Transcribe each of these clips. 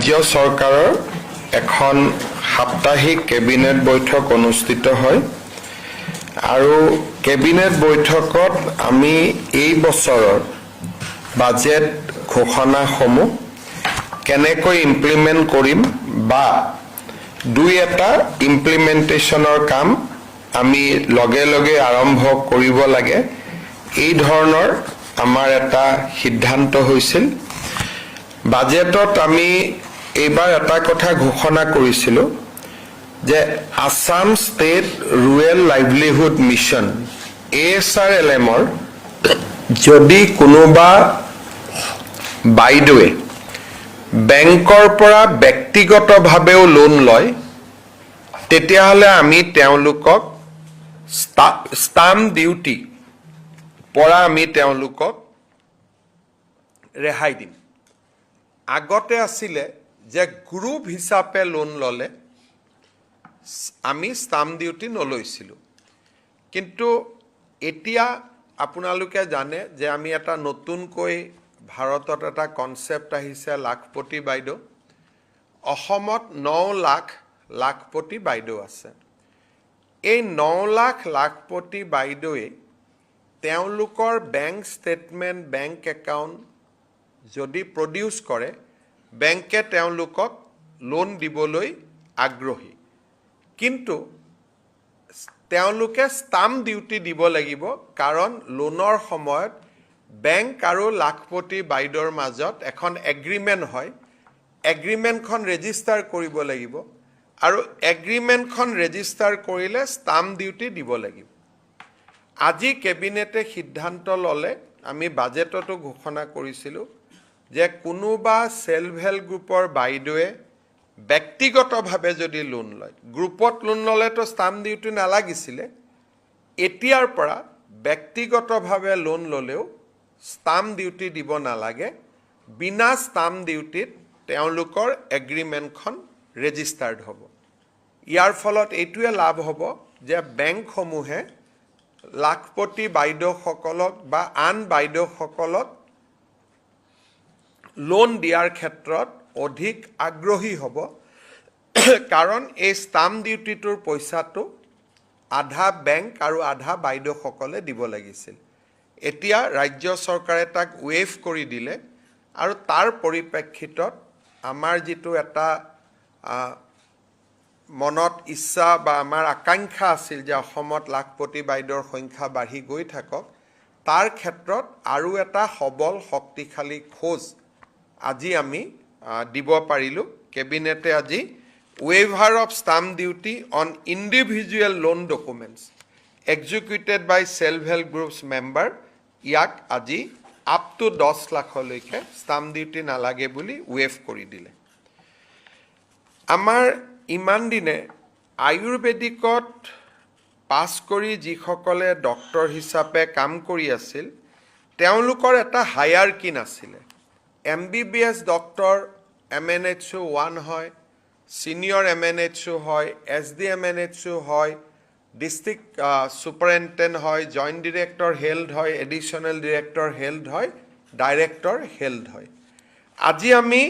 ৰাজ্য চৰকাৰৰ এখন সাপ্তাহিক কেবিনেট বৈঠক অনুষ্ঠিত হয় আৰু কেবিনেট বৈঠকত আমি এই বছৰৰ বাজেট ঘোষণাসমূহ কেনেকৈ ইমপ্লিমেন্ট কৰিম বা দুই এটা ইমপ্লিমেন্টেশনৰ কাম আমি লগে লগে আৰম্ভ কৰিব লাগে এই ধৰণৰ আমাৰ এটা সিদ্ধান্ত হৈছিল বাজেটত আমি এইবাৰ এটা কথা ঘোষণা কৰিছিলো যে Assam state rural livelihood mission ASRLMৰ যদি কোনোবা বাইদেৱে বেংকৰ পৰা ব্যক্তিগতভাৱেও লোন লয় তেতিয়াহলে আমি তেওঁলোকক ষ্টাম্প ডিউটি পৰা আমি তেওঁলোকক ৰেহাই দিম আগতে আছিলে যে গ্ৰুপ হিচাপে লোন ললে আমি ষ্টাম্প ডিউটি নলৈছিলো কিন্তু এতিয়া আপোনালোকে জানে যে আমি এটা নতুনকৈ ভাৰতত এটা কনসেপ্ট আহিছে লাখপতি বাইদেউ অসমত 9 লাখ লাখপতি বাইদেউ আছে এই 9 লাখ লাখপতি বাইদেৱে তেওঁলোকৰ বেংক ষ্টেটমেন্ট বেংক একাউণ্ট যদি প্ৰডিউস কৰে বেংকে তেওঁলোকক লোন দিবলৈ আগ্ৰহী কিন্তু তেওঁলোকে ষ্টাম্প ডিউটি দিব লাগিব কাৰণ লোনৰ সময়ত বেংক আৰু লাখপতি বাইদেউৰ মাজত এখন এগ্ৰিমেন্ট হয় এগ্ৰিমেন্টখন ৰেজিষ্টাৰ কৰিব লাগিব আৰু এগ্ৰিমেন্টখন ৰেজিষ্টাৰ কৰিলে ষ্টাম্প ডিউটি দিব লাগিব আজি কেবিনেটে সিদ্ধান্ত ললে আমি বাজেটতো ঘোষণা কৰিছিলো যে কোনোবা সেলফ হেল্প গ্ৰুপৰ বাইদেৱে ব্যক্তিগতভাৱে যদি লোন লয় গ্ৰুপত লোন ললে তো ষ্টাম্প ডিউটি নালাগিছিলে এতিয়াৰ পৰা ব্যক্তিগতভাৱে লোন ললেও ষ্টাম্প ডিউটি দিব নালাগে বিনা ষ্টাম্প ডিউটিত তেওঁলোকৰ এগ্ৰিমেন্টখন ৰেজিষ্টাৰ্ড হ'ব ইয়াৰ ফলত এইটোৱে লাভ হ'ব যে বেংকসমূহে লাখপতি বাইদেউসকলক বা আন বাইদেউসকলক লোন দিয়াৰ ক্ষেত্ৰত অধিক আগ্ৰহী হ'ব কাৰণ এই ষ্টাম্প ডিউটিটোৰ পইচাটো আধা বেংক আৰু আধা বাইদেউসকলে দিব লাগিছিল এতিয়া ৰাজ্য চৰকাৰে তাক ৱেভ কৰি দিলে আৰু তাৰ পৰিপ্ৰেক্ষিতত আমাৰ যেটো এটা মনত ইচ্ছা বা আমাৰ আকাংক্ষা আছিল যে অসমত লাখপতি বাইদেউৰ সংখ্যা বাঢ়ি গৈ থাকক তাৰ ক্ষেত্ৰত আৰু এটা সবল শক্তিশালী খোজ আজি আমি দিব পাৰিলো কেবিনেটে আজি waiver of stamp duty on individual loan documents executed by self-help groups member ইয়াক আজি up to 10 লাখলৈকে stamp duty নালাগে বুলি ৱেভ কৰি দিলে আমাৰ ইমান দিনে আয়ুৰ্বেদিকত পাছ কৰি যিসকলে ডক্টৰ হিচাপে কাম কৰি আছিল তেওঁলোকৰ এটা হায়াৰকি নাছিলে MBBS ডক্টৰ MNHO 1 হয় সিনিয়ৰ MNHO হয় SD MNHO হয় ডিস্ট্ৰিক্ট সুপাৰিনটেন্ডেন্ট হয় জয়েন্ট ডিৰেক্টৰ হেলথ হয় এডিশনাল ডিৰেক্টৰ হেলথ হয় ডাইৰেক্টৰ হেলথ হয় আজি আমি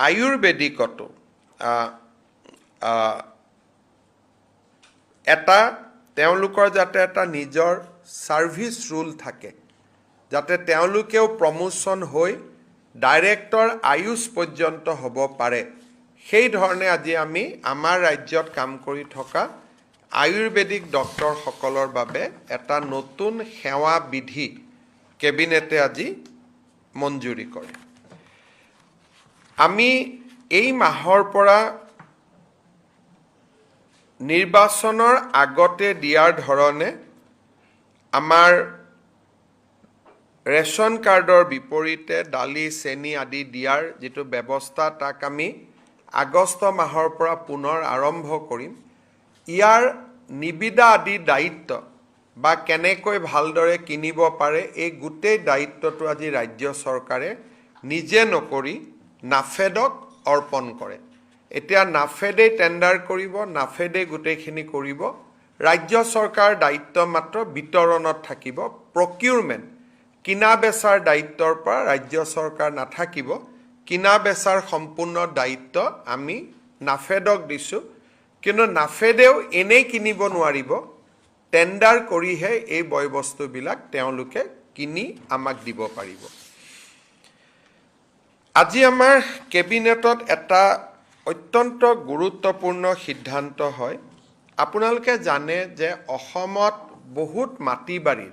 আয়ুৰ্বেদিকতো এটা তেওঁলোকৰ যাতে এটা নিজৰ সাৰ্ভিস ৰুল থাকে যাতে তেওঁলোকেও প্ৰমোশন হৈ ডাইৰেক্টৰ আয়ুষ পৰ্যন্ত হ'ব পাৰে সেই ধৰণে আজি আমি আমাৰ ৰাজ্যত কাম কৰি থকা আয়ুৰ্বেদিক ডক্টৰ সকলৰ বাবে এটা নতুন সেৱা বিধি কেবিনেটে আজি মঞ্জুৰি কৰে আমি এই মাহৰ পৰা নিৰ্বাচনৰ আগতে দিয়াৰ ধৰণে আমাৰ ৰেশন কাৰ্ডৰ বিপৰীতে দালি চেনি আদি দিয়াৰ যেটো ব্যৱস্থা তাক আমি আগষ্ট মাহৰ পৰা পুনৰ আৰম্ভ কৰিম ইয়াৰ নিবিদা আদি দায়িত্ব বা কেনেকৈ ভালদৰে কিনিব পাৰে এই গোটেই দায়িত্বটো আজি ৰাজ্য চৰকাৰে নিজে নকৰি নাফেডক অৰ্পণ কৰে এতিয়া নাফেডে টেন্ডাৰ কৰিব নাফেডে গোটেইখিনি কৰিব ৰাজ্য চৰকাৰ দায়িত্ব মাত্ৰ বিতৰণত থাকিব প্ৰকিউৰমেন্ট কিনা বেচাৰ দায়িত্বৰ পৰা ৰাজ্য চৰকাৰ নাথাকিব কিনা বেচাৰ সম্পূৰ্ণ দায়িত্ব আমি নাফেডক দিছোঁ কিন্তু নাফেডেও এনেই কিনিব নোৱাৰিব টেণ্ডাৰ কৰিহে এই বয় বস্তুবিলাক তেওঁলোকে কিনি আমাক দিব পাৰিব আজি আমাৰ কেবিনেটত এটা অত্যন্ত গুৰুত্বপূৰ্ণ সিদ্ধান্ত হয় আপোনালোকে জানে যে অসমত বহুত মাটি বাৰী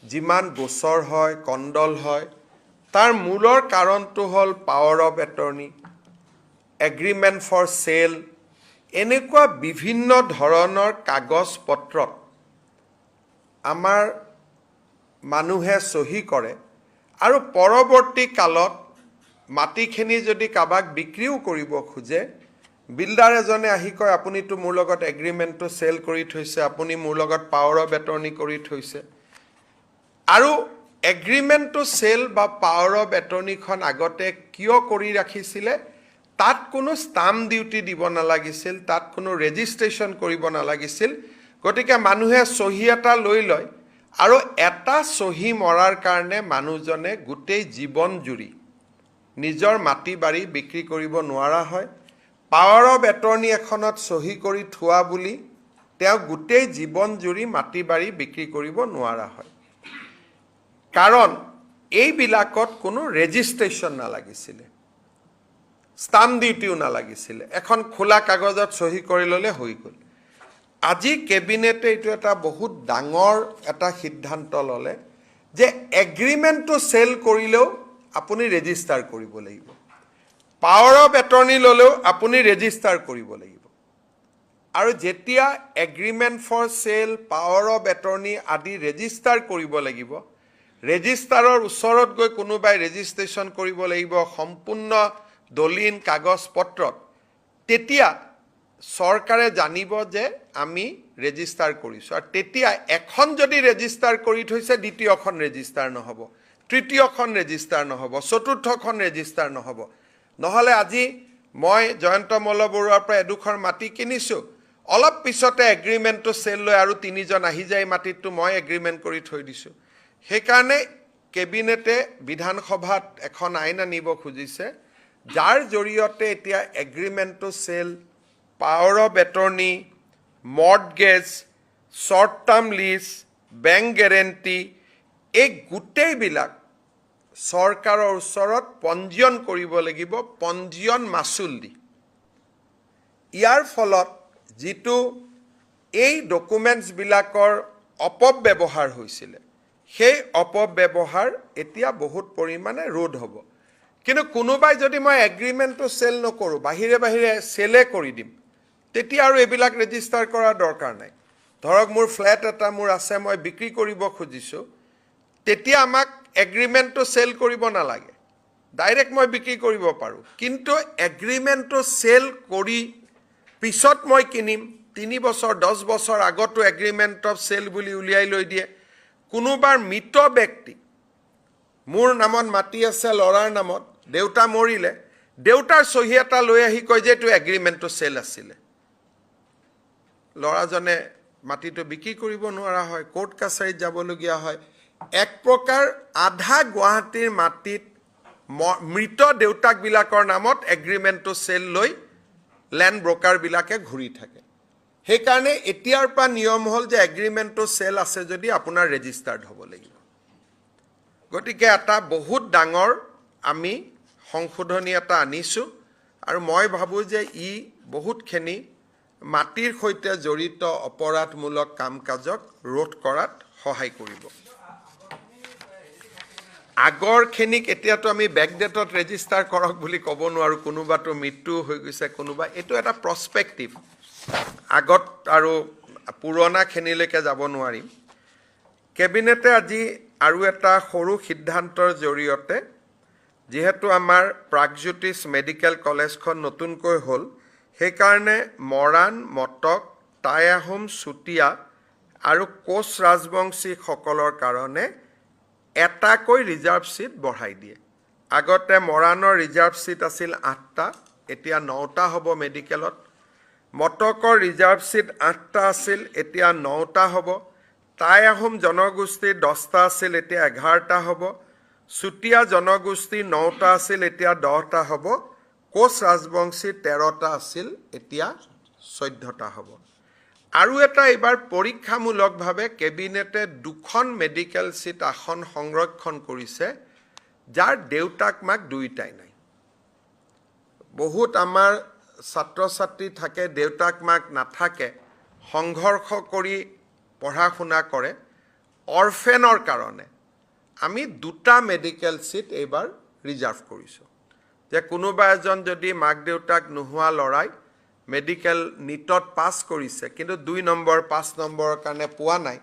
যিমান গোচৰ হয় কণ্ডল হয় তাৰ মূলৰ কাৰণটো হ'ল power of attorney agreement for sale এনেকুৱা বিভিন্ন ধৰণৰ কাগজ পত্ৰত আমাৰ মানুহে সহি কৰে আৰু পৰৱৰ্তী কালত মাটিখিনি যদি কাবাক বিক্ৰীও কৰিব খোজে বিল্ডাৰ এজনে আহি কয় আপুনিতো মোৰ লগত এগ্ৰিমেণ্টটো চেল কৰি থৈছে আপুনি মোৰ লগত পাৱাৰ অফ এটৰ্নি কৰি থৈছে আৰু এগ্ৰিমেণ্টটো চেল বা পাৱাৰ অফ এটৰ্নিখন আগতে কিয় কৰি ৰাখিছিলে তাত কোনো ষ্টাম্প ডিউটি দিব নালাগিছিল তাত কোনো ৰেজিষ্ট্ৰেশ্যন কৰিব নালাগিছিল গতিকে মানুহে সহি এটা লৈ লয় আৰু এটা সহি মৰাৰ কাৰণে মানুহজনে গোটেই জীৱন জুৰি নিজৰ মাটি বাৰী বিক্ৰী কৰিব নোৱাৰা হয় পাৱাৰ অফ এটৰ্নি এখনত সহি কৰি থোৱা বুলি তেওঁ গোটেই জীৱন জুৰি মাটি বাৰী বিক্ৰী কৰিব নোৱাৰা হয় কাৰণ এইবিলাকত কোনো ৰেজিষ্ট্ৰেশ্যন নালাগিছিলে ষ্টাম্প ডিউটিও নালাগিছিলে এখন খোলা কাগজত সহি কৰি ল'লে হৈ গ'ল আজি কেবিনেটে এইটো এটা বহুত ডাঙৰ এটা সিদ্ধান্ত ল'লে যে এগ্ৰিমেণ্টটো চেল কৰিলেও আপুনি ৰেজিষ্টাৰ কৰিব লাগিব পাৱাৰ অফ এটৰ্নি ল'লেও আপুনি ৰেজিষ্টাৰ কৰিব লাগিব আৰু যেতিয়া agreement for sale power of attorney আদি ৰেজিষ্টাৰ কৰিব লাগিব ৰেজিষ্টাৰৰ ওচৰত গৈ কোনোবাই ৰেজিষ্ট্ৰেশ্যন কৰিব লাগিব সম্পূৰ্ণ দলিন কাগজ পত্ৰত তেতিয়া চৰকাৰে জানিব যে আমি ৰেজিষ্টাৰ কৰিছোঁ আৰু তেতিয়া এখন যদি ৰেজিষ্টাৰ কৰি থৈছে দ্বিতীয়খন ৰেজিষ্টাৰ নহ'ব তৃতীয়খন ৰেজিষ্টাৰ নহ'ব চতুৰ্থখন ৰেজিষ্টাৰ নহ'ব নহ'লে আজি মই জয়ন্ত মল্ল বৰুৱাৰ পৰা এডোখৰ মাটি কিনিছোঁ অলপ পিছতে এগ্ৰিমেণ্টটো চেল লৈ আৰু তিনিজন আহি যায় মাটিটো মই এগ্ৰিমেণ্ট কৰি থৈ দিছোঁ সেইকাৰণে কেবিনেটে বিধানসভাত এখন আইন আনিব খুজিছে যাৰ জৰিয়তে এতিয়া এগ্ৰিমেণ্টটো sale power of attorney mortgage short term lease bank guarantee এই গোটেইবিলাক চৰকাৰৰ ওচৰত পঞ্জীয়ন কৰিব লাগিব পঞ্জীয়ন মাচুল দি ইয়াৰ ফলত যিটো এই ডকুমেণ্টছবিলাকৰ অপব্যৱহাৰ হৈছিলে সেই অপব্যৱহাৰ এতিয়া বহুত পৰিমাণে ৰোধ হ'ব কিন্তু কোনোবাই যদি মই এগ্ৰিমেণ্টটো চেল নকৰোঁ বাহিৰে বাহিৰে চেলে কৰি দিম তেতিয়া আৰু এইবিলাক ৰেজিষ্টাৰ কৰাৰ দৰকাৰ নাই ধৰক মোৰ ফ্লেট এটা মোৰ আছে মই বিক্ৰী কৰিব খুজিছোঁ তেতিয়া আমাক এগ্ৰিমেণ্টটো চেল কৰিব নালাগে ডাইৰেক্ট মই বিক্ৰী কৰিব পাৰোঁ কিন্তু এগ্ৰিমেণ্টটো চেল কৰি পিছত মই কিনিম 3 বছৰ 10 বছৰ আগতো এগ্ৰিমেণ্ট অফ চেল বুলি উলিয়াই লৈ দিয়ে কোনোবাৰ মৃত ব্যক্তি মোৰ নামত মাটি আছে ল'ৰাৰ নামত দেউতা মৰিলে দেউতাৰ সহি এটা লৈ আহি কয় যে এইটো এগ্ৰিমেণ্টটো চেল আছিলে ল'ৰাজনে মাটিটো বিক্ৰী কৰিব নোৱাৰা হয় কোৰ্ট কাছাৰীত যাবলগীয়া হয় এক প্ৰকাৰ আধা গুৱাহাটীৰ মাটিত মৃত দেউতাকবিলাকৰ নামত এগ্ৰিমেণ্টটো চেল লৈ লেণ্ড ব্ৰকাৰবিলাকে ঘূৰি থাকে সেইকাৰণে এতিয়াৰ পৰা নিয়ম হ'ল যে এগ্ৰিমেণ্টটো চেল আছে যদি আপোনাৰ ৰেজিষ্টাৰ্ড হ'ব লাগিব গতিকে এটা বহুত ডাঙৰ আমি সংশোধনী এটা আনিছোঁ আৰু মই ভাবোঁ যে ই বহুতখিনি মাটিৰ সৈতে জড়িত অপৰাধমূলক কাম কাজক ৰোধ কৰাত সহায় কৰিব আগৰখিনিক এতিয়াতো আমি বেকডেটত ৰেজিষ্টাৰ কৰক বুলি ক'ব নোৱাৰোঁ কোনোবাটো মৃত্যু হৈ গৈছে কোনোবা এইটো এটা প্ৰস্পেক্টিভ আগত আৰু পুৰণাখিনিলৈকে যাব নোৱাৰিম কেবিনেটে আজি আৰু এটা সৰু সিদ্ধান্তৰ জৰিয়তে যেহেতু আমাৰ প্ৰাগজ্যোতিষ মেডিকেল কলেজখন নতুনকৈ হ'ল সেইকাৰণে মৰাণ মটক টাই আহোম চুতীয়া আৰু কোচ ৰাজবংশীসকলৰ কাৰণে এটাকৈ ৰিজাৰ্ভ সিট বঢ়াই দিয়ে আগতে মৰাণৰ ৰিজাৰ্ভ সিট আছিল 8টা এতিয়া 9টা হ'ব মেডিকেলত মটকৰ ৰিজাৰ্ভ সিট 8টা আছিল এতিয়া 9টা হ'ব টাই আহোম জনগোষ্ঠীৰ 10টা আছিল এতিয়া 11টা হ'ব চুতীয়া জনগোষ্ঠী 9টা আছিল, এতিয়া 10টা হ'ব। কোচ ৰাজবংশী 13টা আছিল, এতিয়া 14টা হ'ব। আৰু এটা এইবাৰ পৰীক্ষামূলকভাৱে কেবিনেটে 2খন মেডিকেল চিট আসন সংৰক্ষণ কৰিছে, যাৰ দেউতাক মাক দুয়োটাই নাই। বহুত আমাৰ ছাত্ৰ ছাত্ৰী থাকে, দেউতাক মাক নাথাকে, সংঘৰ্ষ কৰি পঢ়া শুনা কৰে। অৰফেনৰ কাৰণে আমি 2টা মেডিকেল চিট এইবাৰ ৰিজাৰ্ভ কৰিছোঁ, যে কোনোবা এজন যদি মাক দেউতাক নোহোৱা ল'ৰাই মেডিকেল নিটত পাছ কৰিছে, কিন্তু 2 নম্বৰ 5 নম্বৰৰ কাৰণে পোৱা নাই,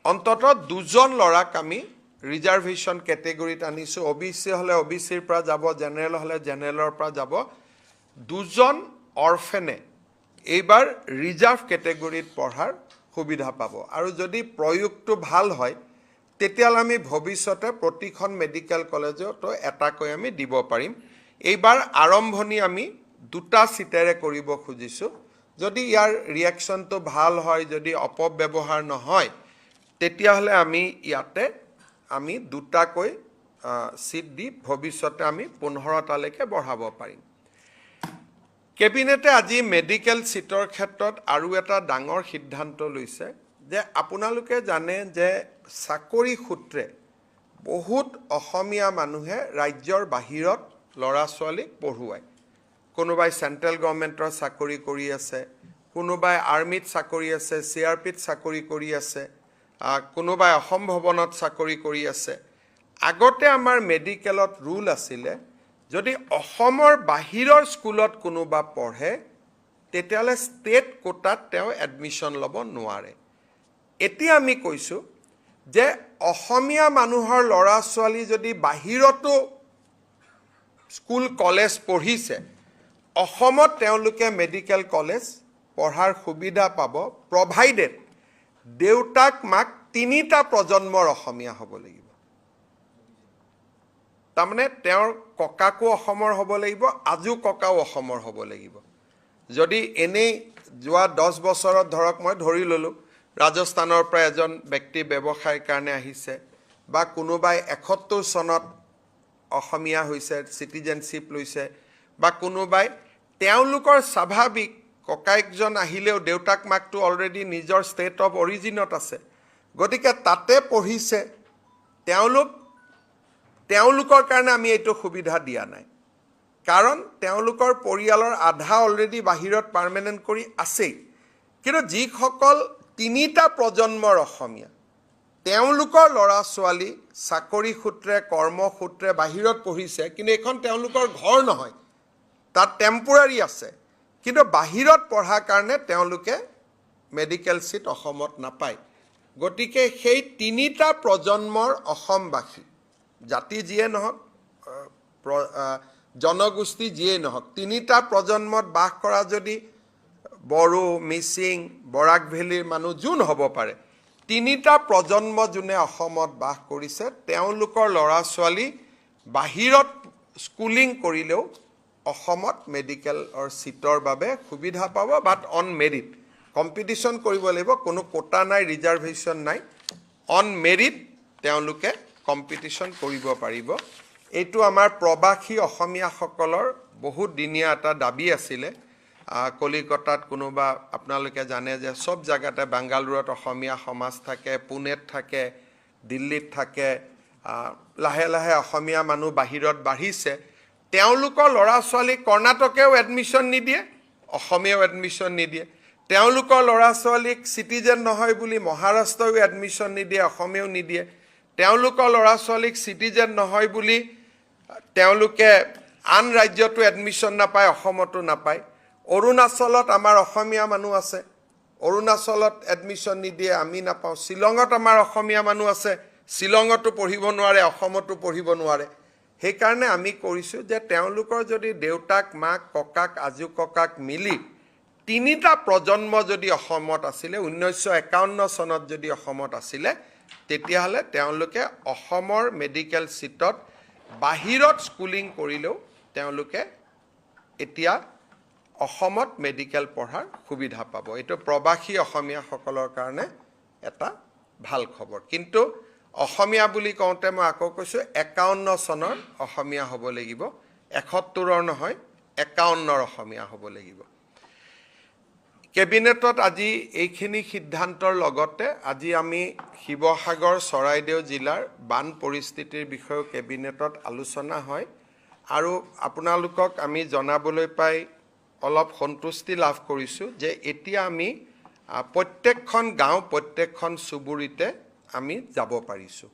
অন্ততঃ 2জন ল'ৰাক আমি ৰিজাৰ্ভেশ্যন কেটেগৰীত আনিছোঁ। OBC হ'লে OBCৰ পৰা যাব, জেনেৰেল হ'লে জেনেৰেলৰ পৰা যাব। 2জন অৰফেনে এইবাৰ ৰিজাৰ্ভ কেটেগৰীত পঢ়াৰ সুবিধা পাব। আৰু যদি প্ৰয়োগটো ভাল হয়, তেতিয়াহ'লে আমি ভৱিষ্যতে প্ৰতিখন মেডিকেল কলেজতো এটাকৈ আমি দিব পাৰিম। এইবাৰ আৰম্ভণি আমি 2টা চিটেৰে কৰিব খুজিছোঁ। যদি ইয়াৰ ৰিয়েকশ্যনটো ভাল হয়, যদি অপব্যৱহাৰ নহয়, তেতিয়াহ'লে আমি ইয়াতে 2টাকৈ চিট দি ভৱিষ্যতে আমি 15টালৈকে বঢ়াব পাৰিম। কেবিনেটে আজি মেডিকেল চিটৰ ক্ষেত্ৰত আৰু এটা ডাঙৰ সিদ্ধান্ত লৈছে, যে আপোনালোকে জানে যে চাকৰি সূত্ৰে বহুত অসমীয়া মানুহে ৰাজ্যৰ বাহিৰত ল'ৰা ছোৱালীক পঢ়ুৱায়। কোনোবাই চেণ্ট্ৰেল গভৰ্ণমেণ্টৰ চাকৰি কৰি আছে, কোনোবাই আৰ্মিত চাকৰি আছে, CRPত চাকৰি কৰি আছে, কোনোবাই অসম ভৱনত চাকৰি কৰি আছে। আগতে আমাৰ মেডিকেলত ৰুল আছিলে, যদি অসমৰ বাহিৰৰ স্কুলত কোনোবা পঢ়ে, তেতিয়াহ'লে ষ্টেট কোটাত তেওঁ এডমিশ্যন ল'ব নোৱাৰে। এতিয়া আমি কৈছোঁ যে অসমীয়া মানুহৰ ল'ৰা ছোৱালী যদি বাহিৰতো স্কুল কলেজ পঢ়িছে, অসমত তেওঁলোকে মেডিকেল কলেজ পঢ়াৰ সুবিধা পাব, প্ৰভাইডেড দেউতাক মাক 3টা প্ৰজন্মৰ অসমীয়া হ'ব লাগিব। তাৰমানে তেওঁৰ ককাকো অসমৰ হ'ব লাগিব, আজু ককাও অসমৰ হ'ব লাগিব। যদি এনেই যোৱা 10 বছৰত ধৰক, মই ধৰি ল'লোঁ ৰাজস্থানৰ পৰা এজন ব্যক্তি ব্যৱসায়ৰ কাৰণে আহিছে, বা কোনোবাই 71 চনত অসমীয়া হৈছে, চিটিজেনশ্বিপ লৈছে, বা কোনোবাই তেওঁলোকৰ স্বাভাৱিক ককায়েকজন আহিলেও দেউতাক মাকটো অলৰেডি নিজৰ ষ্টেট অফ অৰিজিনত আছে, গতিকে তাতে পঢ়িছে, তেওঁলোকৰ কাৰণে আমি এইটো সুবিধা দিয়া নাই। কাৰণ তেওঁলোকৰ পৰিয়ালৰ আধা অলৰেডি বাহিৰত পাৰ্মানেণ্ট কৰি আছেই। কিন্তু যিসকল 3টা প্ৰজন্মৰ অসমীয়া, তেওঁলোকৰ ল'ৰা ছোৱালী চাকৰি সূত্ৰে কৰ্মসূত্ৰে বাহিৰত পঢ়িছে, কিন্তু এইখন তেওঁলোকৰ ঘৰ নহয়, তাত টেম্পৰাৰী আছে, কিন্তু বাহিৰত পঢ়াৰ কাৰণে তেওঁলোকে মেডিকেল চিট অসমত নাপায়। গতিকে সেই 3টা প্ৰজন্মৰ অসমবাসী, জাতি যিয়ে নহওক, জনগোষ্ঠী যিয়ে নহওক, 3টা প্ৰজন্মত বাস কৰা যদি বড়ো, মিচিং, বৰাক ভেলীৰ মানুহ যোন হ'ব পাৰে, 3টা প্ৰজন্ম যোনে অসমত বাস কৰিছে, তেওঁলোকৰ ল'ৰা ছোৱালী বাহিৰত স্কুলিং কৰিলেও অসমত মেডিকেলৰ চিটৰ বাবে সুবিধা পাব, বাট অন মেৰিট। কম্পিটিশ্যন কৰিব লাগিব, কোনো কোটা নাই, ৰিজাৰ্ভেশ্যন নাই, অন মেৰিট তেওঁলোকে কম্পিটিশ্যন কৰিব পাৰিব। এইটো আমাৰ প্ৰবাসী অসমীয়াসকলৰ বহুত দিনীয়া এটা দাবী আছিলে। কলিকতাত কোনোবা, আপোনালোকে জানে যে সব জাগাতে, বাংগালুৰুত অসমীয়া সমাজ থাকে, পুনেত থাকে, দিল্লীত থাকে, লাহে লাহে অসমীয়া মানুহ বাহিৰত বাঢ়িছে। তেওঁলোকৰ ল'ৰা ছোৱালীক কৰ্ণাটকেও এডমিশ্যন নিদিয়ে, অসমেও এডমিশ্যন নিদিয়ে। তেওঁলোকৰ ল'ৰা ছোৱালীক চিটিজেন নহয় বুলি মহাৰাষ্ট্ৰও এডমিশ্যন নিদিয়ে, অসমেও নিদিয়ে। তেওঁলোকৰ ল'ৰা ছোৱালীক চিটিজেন নহয় বুলি তেওঁলোকে আন ৰাজ্যতো এডমিশ্যন নাপায়, অসমতো নাপায়। অৰুণাচলত আমাৰ অসমীয়া মানুহ আছে, অৰুণাচলত এডমিশ্যন নিদিয়ে, আমি নাপাওঁ। শ্বিলঙত আমাৰ অসমীয়া মানুহ আছে, শ্বিলঙতো পঢ়িব নোৱাৰে, অসমতো পঢ়িব নোৱাৰে। সেইকাৰণে আমি কৰিছোঁ যে তেওঁলোকৰ যদি দেউতাক মাক ককাক আজু ককাক মিলি 3টা প্ৰজন্ম যদি অসমত আছিলে, 1951 চনত যদি অসমত আছিলে, তেতিয়াহ'লে তেওঁলোকে অসমৰ মেডিকেল চিটত বাহিৰত স্কুলিং কৰিলেও তেওঁলোকে এতিয়া অসমত মেডিকেল পঢ়াৰ সুবিধা পাব। এইটো প্ৰবাসী অসমীয়াসকলৰ কাৰণে এটা ভাল খবৰ। কিন্তু অসমীয়া বুলি কওঁতে মই আকৌ কৈছোঁ 51 চনৰ অসমীয়া হ'ব লাগিব, 71ৰ নহয় 51ৰ অসমীয়া হ'ব লাগিব। কেবিনেটত আজি এইখিনি সিদ্ধান্তৰ লগতে আজি আমি শিৱসাগৰ চৰাইদেউ জিলাৰ বান পৰিস্থিতিৰ বিষয়েও কেবিনেটত আলোচনা হয় আৰু আপোনালোকক আমি জনাবলৈ পাই অলপ সন্তুষ্টি লাভ কৰিছোঁ যে এতিয়া আমি প্ৰত্যেকখন গাঁও প্ৰত্যেকখন চুবুৰীতে আমি যাব পাৰিছোঁ।